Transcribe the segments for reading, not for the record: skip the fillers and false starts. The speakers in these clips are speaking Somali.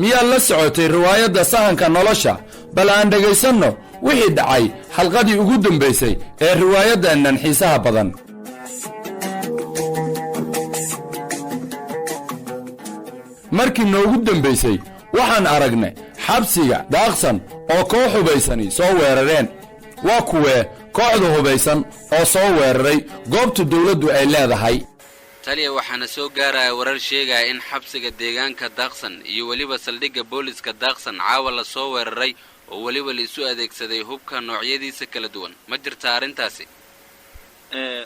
miyaad la socotay riwaayadda sahanka nolosha bal aan dhegaysanno wixii dhacay xalqadii ugu dambaysay ee riwaayaddannan xiisaha badan. markii noogu dambaysay waxaan aragnay xabsiga daaqsan oo koox hubaysani soo weerareen. waa kuwee kooxda hubaysan oo soo weeraray goobta dawladdu ay leedahay? taliya waxaana soo gaaraya warar sheegaya in xabsiga deegaanka daaqsan iyo weliba saldhigga booliska daaqsan caawa la soo weeraray oo weliba la isu adeegsaday hubka noocyadiisa kala duwan. ma jirta arrintaasi?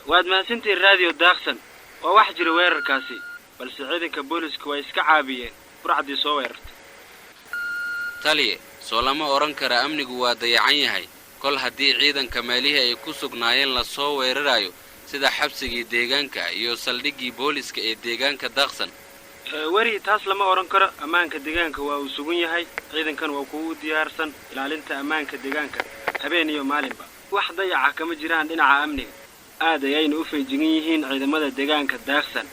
waad mahadsantihiin raadiyo daaqsan. waa wax jira weerarkaasi, balse ciidanka booliska way iska caabiyeen burcadii soo weerartay. taliya soo lama odhan kara amnigu waa dayacan yahay kol haddii ciidanka meelihii ay ku sugnaayeen la soo weerarayo sida xabsigii deegaanka iyo saldhiggii booliska ee deegaanka daaqsan. weri taas lama odhan karo. ammaanka deegaanka waa uu sugan yahay, ciidankan waa kuwa u diyaarsan ilaalinta ammaanka deegaanka habeen iyo maalinba. wax dayaca kama jiraan dhinaca amniga. aad ayayna u feejigan yihiin ciidamada deegaanka daaqsan,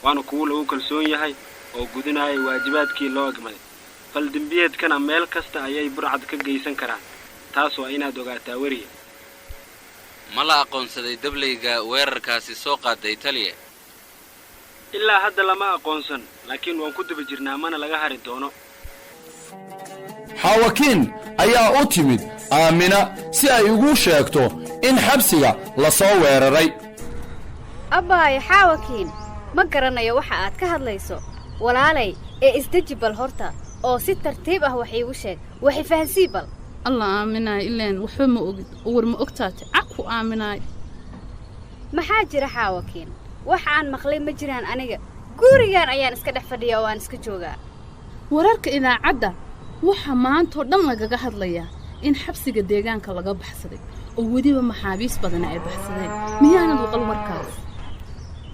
waana kuwa lagu kalsoon yahay oo gudinaya waajibaadkii loo egmaday. faldembiyeedkana meel kasta ayay burcad ka geysan karaan. taas waa inaad ogaataa weriya. ma la aqoonsaday dablayga weerarkaasi soo qaaday taliya? ilaa hadda lama aqoonsan, laakiin waan ku daba jirnaa, mana laga hari doono. xaawakiin ayaa u timid aamina si ay ugu sheegto in xabsiga la soo weeraray. abbaayo xaawakiin, ma garanayo waxa aad ka hadlayso. walaalay ee isdeji bal horta oo si tartiib ah wax iigu sheeg, waxay fahansii bal. allah aaminaay ileen waxba ma ogid oo war ma ogtaate caku aaminaay. maxaa jira xaawakiin? wax aan maqlay ma jiraan aniga. gurigaan ayaan iska dhex fadhiya oo aan iska joogaa. wararka idaacadda waxaa maantoo dhan lagaga hadlayaa in xabsiga deegaanka laga baxsaday oo weliba maxaabiis badana ay baxsadeen. miyaanad waqal warkaas?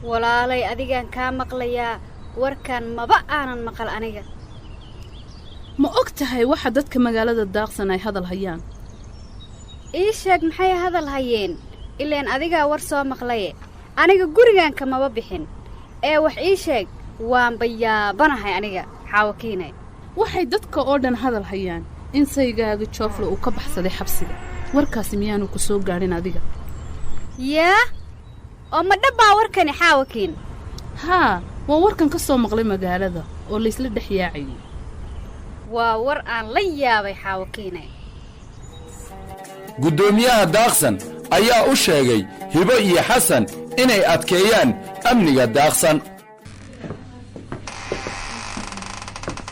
walaalay adigaan kaa maqlayaa, warkan maba aanan maqal aniga. ma og tahay waxa dadka magaalada daaqsan ay hadal hayaan? ii sheeg maxay hadal hayeen? ileen adigaa war soo maqlaye aniga gurigaan kamaba bixin. ee wax ii sheeg, waanba yaabanahay aniga xaawakiinay. waxay dadka oo dhan hadal hayaan in saygaaga joofle uu ka baxsaday xabsiga. warkaasi miyaanu ku soo gaadhin adiga? yaa oo ma dhabbaa warkani xaawakiin? haa, waa warkan ka soo maqlay magaalada oo laysla dhex yaacayay. waa war aan la yaabay xaawakiinay. guddoomiyaha daaqsan ayaa u sheegay hibo iyo xasan inay adkeeyaan amniga daaqsan.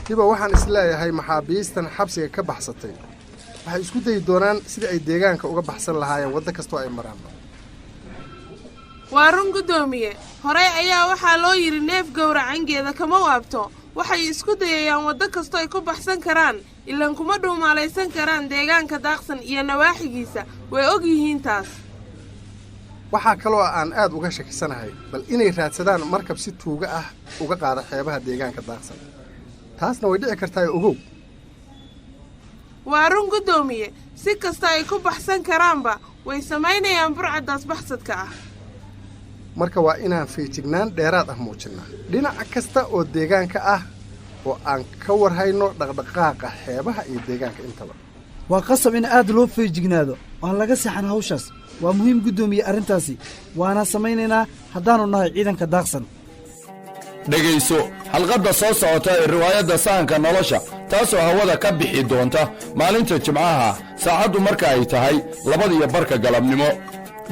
hibo, waxaan isleeyahay maxaabiistan xabsiga ka baxsatay waxay isku dayi doonaan sidii ay deegaanka uga baxsan lahaayeen waddo kastoo ay maraan. waa run guddoomiye. horey ayaa waxaa loo yidhi neef gowracangeeda kama waabto. waxay isku dayayaan waddo kastoo ay ku baxsan karaan, ilaan kuma dhuumaalaysan karaan deegaanka daaqsan iyo nawaaxigiisa. way og yihiin taas. waxaa kaloo aan aad uga shakisanahay bal inay raadsadaan markab si tuuga ah uga qaada xeebaha deegaanka daaqsan. taasna way dhici kartaa ogow. waa run guddoomiye. si kasta ay ku baxsan karaanba way samaynayaan burcaddaas baxsadka ah. marka waa inaan feejignaan dheeraad ah muujinnaa dhinac kasta oo deegaanka ah oo aan ka warhayno dhaqdhaqaaqa xeebaha iyo deegaanka intaba. waa qasab in aad loo feejignaado aan laga seexan hawshaas. waa muhiim guddoomiye arrintaasi, waana samaynaynaa haddaannu nahay ciidanka daaqsan. dhegayso xalqadda soo socota ee riwaayadda sahanka nolosha, taasoo hawada ka bixi doonta maalinta jimcaha saacaddu marka ay tahay 2:15 galabnimo.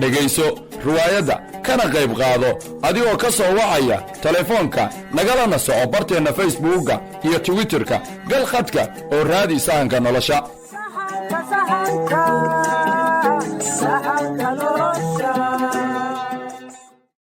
dhegayso riwaayadda kana qayb qaado adigoo ka soo wacaya telefoonka, nagalana soco barteenna facebookga iyo twitterka. gal khadka oo raadi sahanka nolosha.